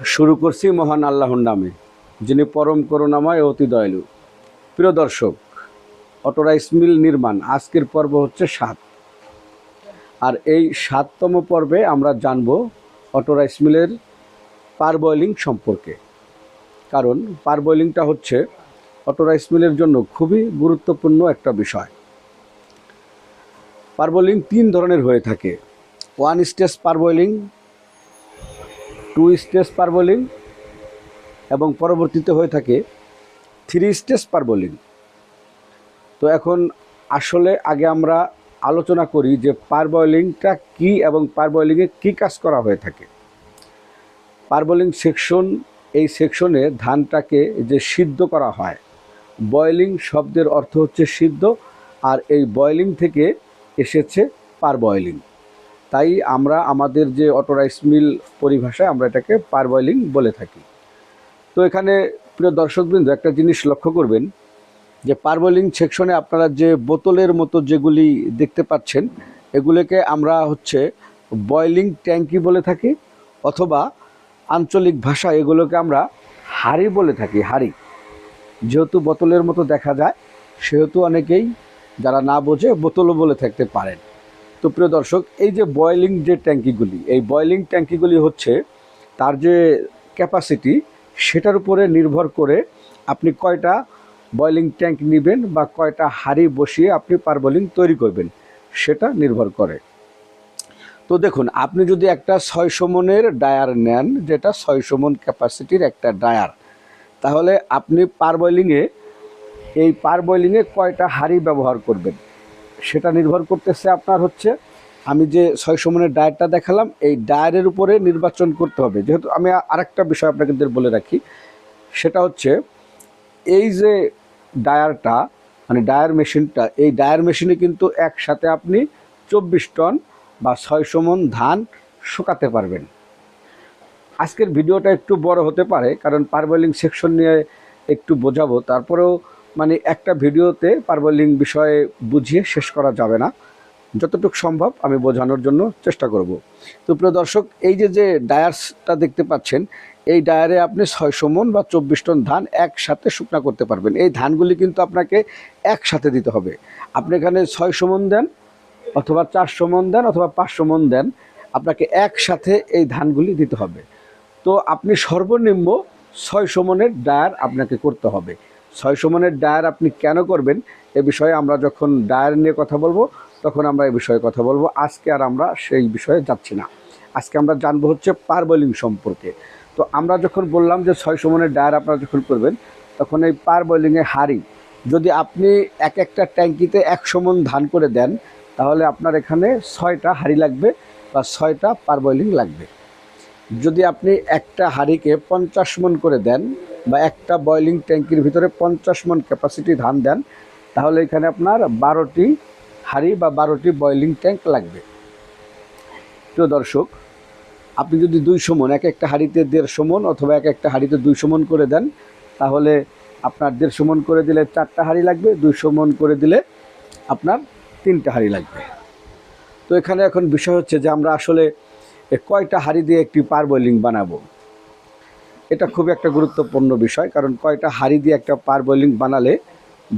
শুরু করছি মহান আল্লাহর নামে, যিনি পরম করুণাময় ও অতি দয়ালু। প্রিয় দর্শক, অটো রাইস মিল নির্মাণ আজকের পর্ব হচ্ছে ৭। আর এই ৭তম পর্বে আমরা জানব অটো রাইস মিলের পারবয়লিং সম্পর্কে। কারণ পারবয়লিংটা হচ্ছে অটো রাইস মিলের জন্য খুবই গুরুত্বপূর্ণ একটা বিষয়। পারবয়লিং ৩ ধরনের হয়ে থাকে: 1 স্টেজ পারবয়লিং, 2 স্টেজ পারবয়লিং এবং পরবর্তীতে হয়ে থাকে 3 স্টেজ পারবয়লিং। তো এখন আসলে আগে আমরা আলোচনা করি যে পারবয়লিংটা কী এবং পারবয়লিংয়ে কী কাজ করা হয়ে থাকে। পারবয়লিং সেকশন, এই সেকশনে ধানটাকে যে সিদ্ধ করা হয়, বয়লিং শব্দের অর্থ হচ্ছে সিদ্ধ, আর এই বয়লিং থেকে এসেছে পারবয়লিং। তাই আমরা আমাদের যে অটো রাইস মিল পরিভাষায় আমরা এটাকে পারবয়লিং বলে থাকি। তো এখানে প্রিয় দর্শকবৃন্দ একটা জিনিস লক্ষ্য করবেন যে পারবয়লিং সেকশনে আপনারা যে বোতলের মতো যেগুলি দেখতে পাচ্ছেন, এগুলোকে আমরা হচ্ছে বয়লিং ট্যাঙ্কি বলে থাকি, অথবা আঞ্চলিক ভাষায় এগুলোকে আমরা হাঁড়ি বলে থাকি। হাঁড়ি যেহেতু বোতলের মতো দেখা যায়, সেহেতু অনেকেই যারা না বোঝে বোতলও বলে থাকতে পারেন। তো প্রিয় দর্শক, এই যে বয়লিং যে ট্যাঙ্কিগুলি, এই বয়লিং ট্যাঙ্কিগুলি হচ্ছে তার যে ক্যাপাসিটি, সেটার উপরে নির্ভর করে আপনি কয়টা বয়লিং ট্যাঙ্ক নেবেন বা কয়টা হাঁড়ি বসিয়ে আপনি পারবয়লিং তৈরি করবেন, সেটা নির্ভর করে। তো দেখুন, আপনি যদি একটা 600 মনের ডায়ার নেন, যেটা 600 মন ক্যাপাসিটির একটা ডায়ার, তাহলে আপনি এই পারবয়লিংয়ে কয়টা হাঁড়ি ব্যবহার করবেন সেটা নির্ভর করতেছে আপনার হচ্ছে, আমি যে 600 মনের ডায়ারটা দেখালাম, এই ডায়ারের উপরে নির্বাচন করতে হবে। যেহেতু আমি আরেকটা বিষয় আপনাদের বলে রাখি, সেটা হচ্ছে এই যে ডায়ারটা, মানে ডায়ার মেশিনটা, এই ডায়ার মেশিনে কিন্তু একসাথে আপনি 24 টন বা 600 মন ধান শুকাতে পারবেন। আজকের ভিডিওটা একটু বড় হতে পারে, কারণ পারবয়লিং সেকশন নিয়ে একটু বোঝাবো, তারপরেও মানে একটা ভিডিওতে পারবয়লিং বিষয়ে বুঝিয়ে শেষ করা যাবে না, যতটুকু সম্ভব আমি বোঝানোর জন্য চেষ্টা করব। তো প্রিয় দর্শক, এই যে ডায়ারসটা দেখতে পাচ্ছেন, এই ডায়ারে আপনি 600 মন বা 24 টন ধান একসাথে শুকনা করতে পারবেন। এই ধানগুলি কিন্তু আপনাকে একসাথে দিতে হবে। আপনি এখানে 600 মন দেন, অথবা 400 মন দেন, অথবা 500 মন দেন, আপনাকে একসাথে এই ধানগুলি দিতে হবে। তো আপনি সর্বনিম্ন 600 মনের ডায়ার আপনাকে করতে হবে। 600 মনের ডায়ার আপনি কেন করবেন, এ বিষয়ে আমরা যখন ডায়ার নিয়ে কথা বলবো তখন আমরা এ বিষয়ে কথা বলবো। আজকে আর আমরা সেই বিষয়ে যাচ্ছি না। আজকে আমরা জানবো হচ্ছে পারবয়লিং সম্পর্কে। তো আমরা যখন বললাম যে 600 মনের ডায়ার আপনারা যখন করবেন, তখন এই পারবয়লিংয়ে হাঁড়ি, যদি আপনি একটা ট্যাঙ্কিতে 100 মন ধান করে দেন, তাহলে আপনার এখানে 6টা হাঁড়ি লাগবে বা 6টা পারবয়লিং লাগবে। যদি আপনি একটা হাঁড়িকে 50 মন করে দেন, বা একটা বয়লিং ট্যাঙ্কির ভিতরে 50 মন ক্যাপাসিটি ধান দেন, তাহলে এখানে আপনার 12টি হাঁড়ি বা 12টি বয়লিং ট্যাঙ্ক লাগবে। প্রিয় দর্শক, আপনি যদি 200 মন, একটা হাঁড়িতে 150 মন, অথবা একটা হাঁড়িতে 200 মন করে দেন, তাহলে আপনার 150 মন করে দিলে 4টা হাঁড়ি লাগবে, 200 মন করে দিলে আপনার 3টা হাঁড়ি লাগবে। তো এখানে এখন বিষয় হচ্ছে যে আমরা আসলে কয়টা হাঁড়ি দিয়ে একটি পারবয়লিং বানাবো, এটা খুব একটা গুরুত্বপূর্ণ বিষয়। কারণ কয়টা হাঁড়ি দিয়ে একটা পারবয়লিং বানালে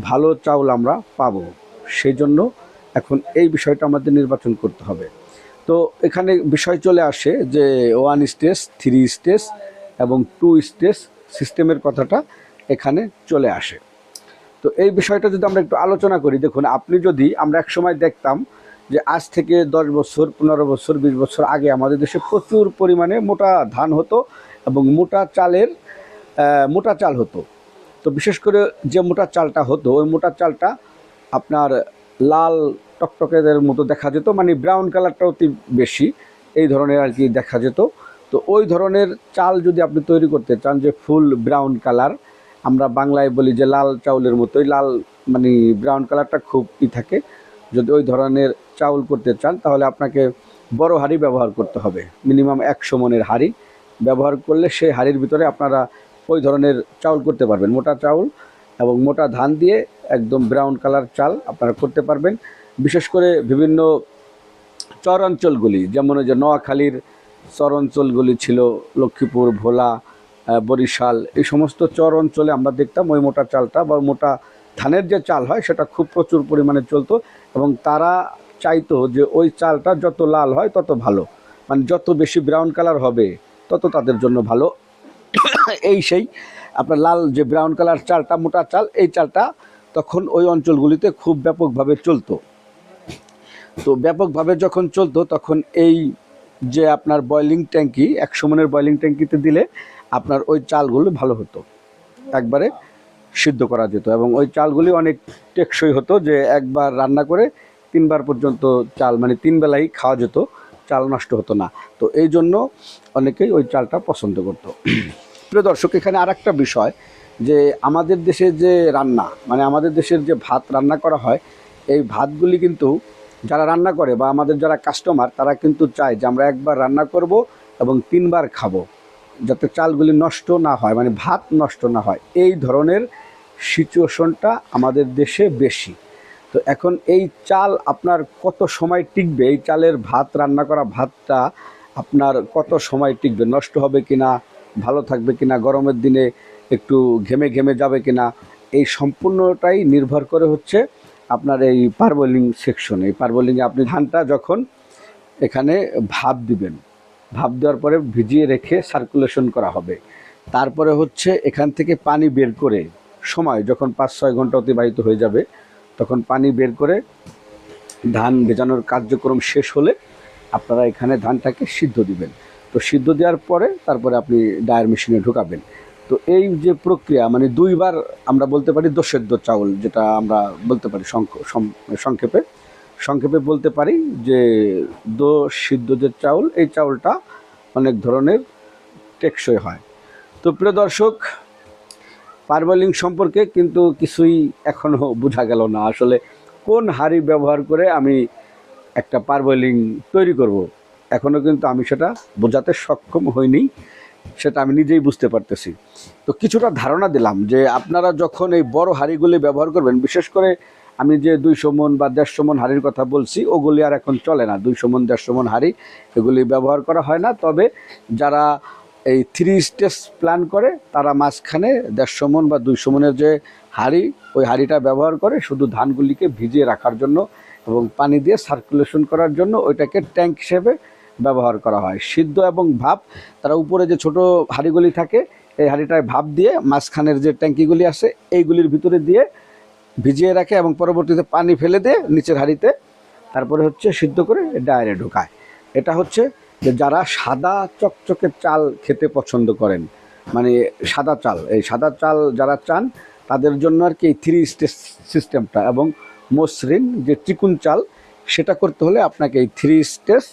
ভালো চাউল আমরা পাবো, সেই জন্য এখন এই বিষয়টা আমাদের নির্বাচন করতে হবে। তো এখানে বিষয় চলে আসে যে 1 স্টেজ, 3 স্টেজ এবং 2 স্টেজ সিস্টেমের কথাটা এখানে চলে আসে। তো এই বিষয়টা যদি আমরা একটু আলোচনা করি, দেখুন, আমরা এক সময় দেখতাম যে আজ থেকে 10 বছর, 15 বছর, 20 বছর আগে আমাদের দেশে প্রচুর পরিমাণে মোটা ধান হতো এবং মোটা চাল হতো। তো বিশেষ করে যে মোটা চালটা হতো, ওই মোটা চালটা আপনার লাল টকটকেদের মতো দেখা যেত, মানে ব্রাউন কালারটা অতি বেশি, এই ধরনের আর কি দেখা যেত। তো ওই ধরনের চাল যদি আপনি তৈরি করতে চান, যে ফুল ব্রাউন কালার, আমরা বাংলায় বলি যে লাল চাউলের মতোই লাল, মানে ব্রাউন কালারটা খুব থাকে, যদি ওই ধরনের চাউল করতে চান, তাহলে আপনাকে বড় হাঁড়ি ব্যবহার করতে হবে। মিনিমাম 100 মনের হাঁড়ি ব্যবহার করলে সেই হাঁড়ির ভিতরে আপনারা ওই ধরনের চাউল করতে পারবেন। মোটা চাউল এবং মোটা ধান দিয়ে একদম ব্রাউন কালার চাল আপনারা করতে পারবেন। বিশেষ করে বিভিন্ন চর অঞ্চলগুলি, যেমন ওই যে নোয়াখালীর চর অঞ্চলগুলি ছিল, লক্ষ্মীপুর, ভোলা, বরিশাল, এই সমস্ত চর অঞ্চলে আমরা দেখতাম ওই মোটা চালটা বা মোটা ধানের যে চাল হয় সেটা খুব প্রচুর পরিমাণে চলতো, এবং তারা চাইতো যে ওই চালটা যত লাল হয় তত ভালো, মানে যত বেশি ব্রাউন কালার হবে তত তাদের জন্য ভালো। এই সেই আপনার লাল যে ব্রাউন কালার চালটা, মোটা চাল, এই চালটা তখন ওই অঞ্চলগুলিতে খুব ব্যাপকভাবে চলতো। তো ব্যাপকভাবে যখন চলতো তখন এই যে আপনার বয়লিং ট্যাঙ্কি, 100 মনের বয়লিং ট্যাঙ্কিতে দিলে আপনার ওই চালগুলো ভালো হতো, একবারে সিদ্ধ করা যেত, এবং ওই চালগুলি অনেক টেকসই হতো, যে একবার রান্না করে 3বার পর্যন্ত চাল, মানে 3 বেলাই খাওয়া যেত, চাল নষ্ট হতো না। তো এই জন্য অনেকেই ওই চালটা পছন্দ করতো। প্রিয় দর্শক, এখানে আর একটা বিষয়, যে আমাদের দেশে যে রান্না, মানে আমাদের দেশের যে ভাত রান্না করা হয়, এই ভাতগুলি কিন্তু যারা রান্না করে বা আমাদের যারা কাস্টমার, তারা কিন্তু চায় যে আমরা একবার রান্না করব এবং 3বার খাবো, যাতে চালগুলি নষ্ট না হয়, মানে ভাত নষ্ট না হয়। এই ধরনের সিচুয়েশনটা আমাদের দেশে বেশি। তো এখন এই চাল আপনার কত সময় টিকবে, এই চালের ভাত, রান্না করা ভাতটা আপনার কত সময় টিকবে, নষ্ট হবে কিনা, ভালো থাকবে কিনা, গরমের দিনে একটু ঘেমে ঘেমে যাবে কিনা, এই সম্পূর্ণটাই নির্ভর করে হচ্ছে আপনার এই পারবোলিং সেকশন। এই পারবোলিংয়ে আপনি ধানটা যখন এখানে ভাপ দিবেন, ভাপ দেওয়ার পরে ভিজিয়ে রেখে সার্কুলেশন করা হবে, তারপরে হচ্ছে এখান থেকে পানি বের করে, সময় যখন 5-6 ঘন্টা অতিবাহিত হয়ে যাবে, তখন পানি বের করে ধান ভেজানোর কার্যক্রম শেষ হলে আপনারা এখানে ধানটাকে সিদ্ধ দিবেন। তো সিদ্ধ দেওয়ার পরে তারপরে আপনি ডায়ার মেশিনে ঢোকাবেন। তো এই যে প্রক্রিয়া, মানে 2বার আমরা বলতে পারি দোসেদ্ধ চাউল, যেটা আমরা বলতে পারি সংক্ষেপে সংক্ষেপে বলতে পারি যে দো সিদ্ধ যে চাউল, এই চাউলটা অনেক ধরনের টেকসই হয়। তো প্রিয় দর্শক, পারবোলিং সম্পর্কে কিন্তু কিছুই এখনও বোঝা গেল না, আসলে কোন হাঁড়ি ব্যবহার করে আমি একটা পারবোলিং তৈরি করব, এখনও কিন্তু আমি সেটা বোঝাতে সক্ষম হইনি, সেটা আমি নিজেই বুঝতে পারতেছি। তো কিছুটা ধারণা দিলাম যে আপনারা যখন এই বড় হাঁড়িগুলি ব্যবহার করবেন, বিশেষ করে আমি যে 200 মন বা 150 মন হাঁড়ির কথা বলছি, ওগুলি আর এখন চলে না। 200 মন 150 মন হাঁড়ি এগুলি ব্যবহার করা হয় না। তবে যারা এই 3 স্টেজ প্ল্যান করে, তারা মাঝখানে 150 মন বা 200 মনের যে হাঁড়ি, ওই হাঁড়িটা ব্যবহার করে শুধু ধানগুলিকে ভিজিয়ে রাখার জন্য এবং পানি দিয়ে সার্কুলেশন করার জন্য ওইটাকে ট্যাঙ্ক হিসেবে ব্যবহার করা হয়। সিদ্ধ এবং ভাপ, তারা উপরে যে ছোট হাঁড়িগুলি থাকে, এই হাঁড়িটায় ভাপ দিয়ে মাঝখানের যে ট্যাঙ্কিগুলি আছে এইগুলির ভিতরে দিয়ে ভিজিয়ে রাখে এবং পরবর্তীতে পানি ফেলে দিয়ে নিচের হাঁড়িতে তারপরে হচ্ছে সিদ্ধ করে ডায়ারে ঢোকায়। এটা হচ্ছে যে যারা সাদা চকচকে চাল খেতে পছন্দ করেন, মানে সাদা চাল, এই সাদা চাল যারা চান তাদের জন্য আর কি এই 3 স্টেজ সিস্টেমটা, এবং মসৃণ যে চিকুন চাল, সেটা করতে হলে আপনাকে এই 3 স্টেজ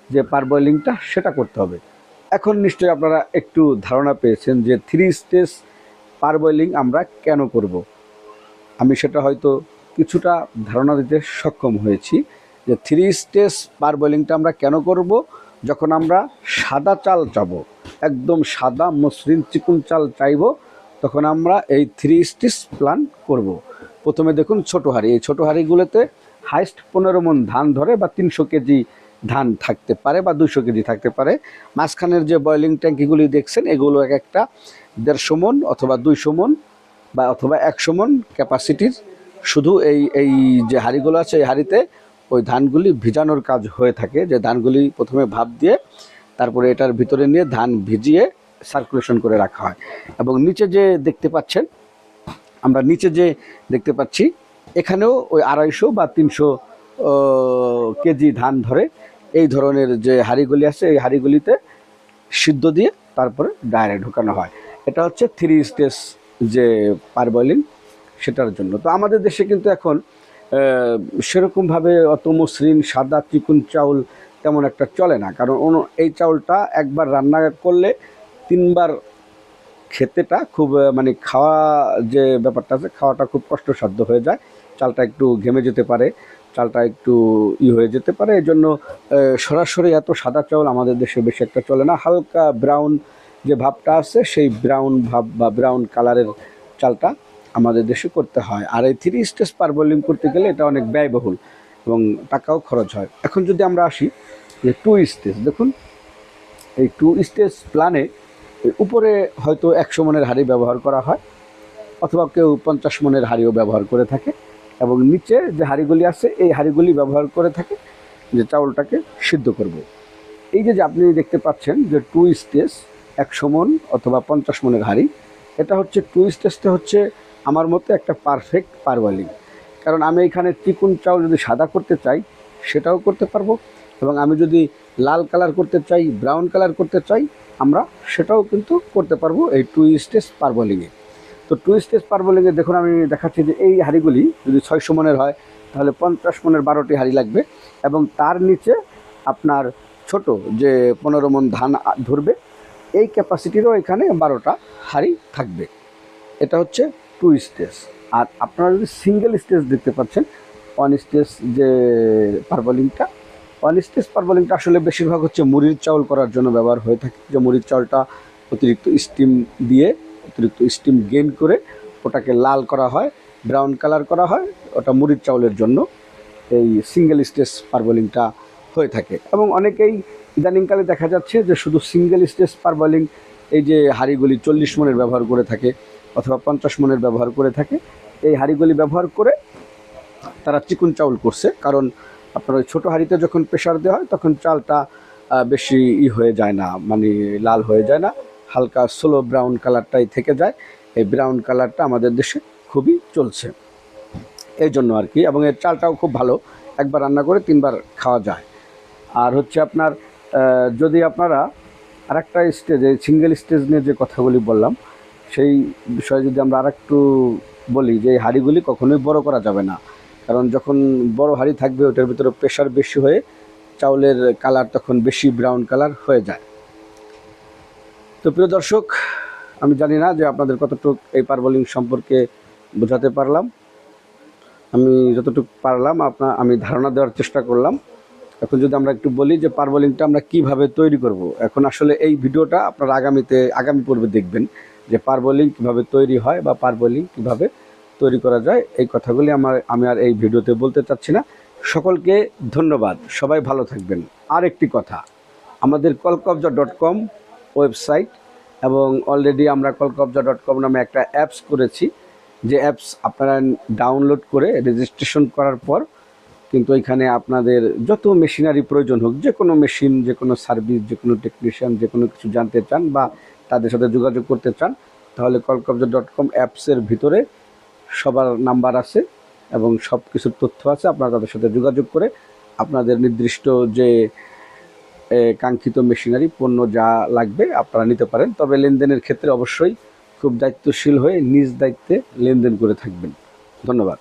যে পারবয়েলিংটা সেটা করতে হবে। এখন নিশ্চয়ই আপনারা একটু ধারণা পেয়েছেন যে 3 স্টেজ পারবয়েলিং আমরা কেন করব। আমি সেটা হয়তো কিছুটা ধারণা দিতে সক্ষম হয়েছি যে 3 স্টেজ পারবয়েলিংটা আমরা কেন করব। যখন আমরা সাদা চাল চাবো, একদম সাদা মসৃণ চিকুন চাল চাইব, তখন আমরা এই 3 স্টেজ প্ল্যান করব। প্রথমে দেখুন ছোটো হাঁড়ি, এই ছোটো হাঁড়িগুলোতে হাইস্ট 15 মণ ধান ধরে, বা 300 কেজি ধান থাকতে পারে, বা 200 কেজি থাকতে পারে। মাঝখানের যে বয়লিং ট্যাঙ্কিগুলি দেখছেন, এগুলো এক একটা 150 মণ অথবা 200 মণ বা অথবা 100 মণ ক্যাপাসিটির। শুধু এই যে হাঁড়িগুলো আছে, এই হাঁড়িতে ওই ধানগুলি ভিজানোর কাজ হয়ে থাকে, যে ধানগুলি প্রথমে ভাপ দিয়ে তারপরে এটার ভিতরে নিয়ে ধান ভিজিয়ে সার্কুলেশন করে রাখা হয়। এবং নিচে যে দেখতে পাচ্ছেন, আমরা নিচে যে দেখতে পাচ্ছি, এখানেও ওই 250 বা 300 কেজি ধান ধরে। এই ধরনের যে হাঁড়িগুলি আছে, এই হাঁড়িগুলিতে সিদ্ধ দিয়ে তারপরে ডায়ারে ঢোকানো হয়। এটা হচ্ছে 3 স্টেজ যে পারবয়েলিং, সেটার জন্য। তো আমাদের দেশে কিন্তু এখন সেরকমভাবে অত মসৃণ সাদা চিকুন চাউল তেমন একটা চলে না, কারণ এই চাউলটা একবার রান্না করলে 3বার খেতেটা খুব, মানে খাওয়া যে ব্যাপারটা আছে, খাওয়াটা খুব কষ্টসাধ্য হয়ে যায়। চালটা একটু ঘেমে যেতে পারে, চালটা একটু হয়ে যেতে পারে। এই জন্য সরাসরি এত সাদা চাউল আমাদের দেশে বেশি একটা চলে না। হালকা ব্রাউন যে ভাবটা আছে, সেই ব্রাউন ভাব বা ব্রাউন কালারের চালটা আমাদের দেশে করতে হয়। আর এই 3 স্টেজ পারবয়েলিং করতে গেলে এটা অনেক ব্যয়বহুল এবং টাকাও খরচ হয়। এখন যদি আমরা আসি যে 2 স্টেজ, দেখুন এই 2 স্টেজ প্ল্যানে উপরে হয়তো 100 মনের হাঁড়ি ব্যবহার করা হয়, অথবা কেউ 50 মনের হাঁড়িও ব্যবহার করে থাকে, এবং নিচে যে হাঁড়িগুলি আছে এই হাঁড়িগুলি ব্যবহার করে থাকে যে চাউলটাকে সিদ্ধ করব। এই যে আপনি দেখতে পাচ্ছেন যে 2 স্টেজ 100 মন অথবা 50 মনের হাঁড়ি, এটা হচ্ছে 2 স্টেজটা হচ্ছে আমার মতে একটা পারফেক্ট পারবয়লিং। কারণ আমি এখানে চিকুন চাউল যদি সাদা করতে চাই সেটাও করতে পারবো, এবং আমি যদি লাল কালার করতে চাই, ব্রাউন কালার করতে চাই, আমরা সেটাও কিন্তু করতে পারবো এই 2 স্টেজ পারবয়লিংয়ে। তো 2 স্টেজ পারবয়লিংয়ে দেখুন আমি দেখাচ্ছি যে এই হাঁড়িগুলি যদি 600 মনের হয় তাহলে 50 মনের 12টি হাঁড়ি লাগবে, এবং তার নিচে আপনার ছোট যে 15 মন ধান ধরবে এই ক্যাপাসিটিরও এখানে 12টা হাঁড়ি থাকবে। এটা হচ্ছে 2 স্টেজ। আর আপনারা যদি সিঙ্গেল স্টেজ দেখতে পাচ্ছেন 1 স্টেজ যে পারবয়লিংটা, 1 স্টেজ পারবয়লিংটা আসলে বেশিরভাগ হচ্ছে মুড়ির চাউল করার জন্য ব্যবহার হয়ে থাকে। যে মুড়ির চাউলটা অতিরিক্ত স্টিম দিয়ে অতিরিক্ত স্টিম গেইন করে ওটাকে লাল করা হয়, ব্রাউন কালার করা হয়, ওটা মুড়ির চাউলের জন্য এই সিঙ্গেল স্টেজ পারবয়লিংটা হয়ে থাকে। এবং অনেকেই ইদানিংকালে দেখা যাচ্ছে যে শুধু সিঙ্গেল স্টেজ পারবয়লিং এই যে হাঁড়িগুলি 40 মনের ব্যবহার করে থাকে অথবা 50 মনের ব্যবহার করে থাকে, এই হাঁড়িগুলি ব্যবহার করে তারা চিকুন চাউল করছে। কারণ আপনার ওই ছোটো হাঁড়িতে যখন প্রেশার দেওয়া হয় তখন চালটা বেশি হয়ে যায় না, মানে লাল হয়ে যায় না, হালকা স্লো ব্রাউন কালারটাই থেকে যায়। এই ব্রাউন কালারটা আমাদের দেশে খুবই চলছে এই জন্য আর কি, এবং এর চালটাও খুব ভালো, একবার রান্না করে 3বার খাওয়া যায়। আর হচ্ছে আপনার যদি আপনারা আরেকটা স্টেজে সিঙ্গেল স্টেজ নিয়ে যে কথাগুলি বললাম সেই বিষয়ে যদি আমরা আরেকটু বলি যে এই হাঁড়িগুলি কখনোই বড় করা যাবে না। কারণ যখন বড় হাঁড়ি থাকবে ওটার ভিতরে প্রেশার বেশি হয়ে চাউলের কালার তখন বেশি ব্রাউন কালার হয়ে যায়। তো প্রিয় দর্শক, আমি জানি না যে আপনাদের কতটুকু এই পারবয়লিং সম্পর্কে বোঝাতে পারলাম। আমি যতটুকু পারলাম আমি ধারণা দেওয়ার চেষ্টা করলাম। এখন যদি আমরা একটু বলি যে পারবয়লিংটা আমরা কিভাবে তৈরি করব। এখন আসলে এই ভিডিওটা আপনারা আগামী পর্বে দেখবেন যে পারবয়লিং কীভাবে তৈরি হয় বা পারবয়লিং কীভাবে তৈরি করা যায়। এই কথাগুলি আমি আর এই ভিডিওতে বলতে চাচ্ছি না। সকলকে ধন্যবাদ, সবাই ভালো থাকবেন। আর একটি কথা, আমাদের কলকবজা.com ওয়েবসাইট, এবং অলরেডি আমরা কলকবজা.com নামে একটা অ্যাপস করেছি, যে অ্যাপস আপনারা ডাউনলোড করে রেজিস্ট্রেশন করার পর কিন্তু এখানে আপনাদের যত মেশিনারি প্রয়োজন হোক, যে কোনো মেশিন, যে কোনো সার্ভিস, যে কোনো টেকনিশিয়ান, যে কোনো কিছু জানতে চান বা তাদের সাথে যোগাযোগ করতে চান, তাহলে কলকবজা.com অ্যাপসের ভিতরে সবার নাম্বার আছে এবং সব কিছুর তথ্য আছে। আপনারা তাদের সাথে যোগাযোগ করে আপনাদের নির্দিষ্ট যে কাঙ্ক্ষিত মেশিনারি পণ্য যা লাগবে আপনারা নিতে পারেন। তবে লেনদেনের ক্ষেত্রে অবশ্যই খুব দায়িত্বশীল হয়ে নিজ দায়িত্বে লেনদেন করে থাকবেন। ধন্যবাদ।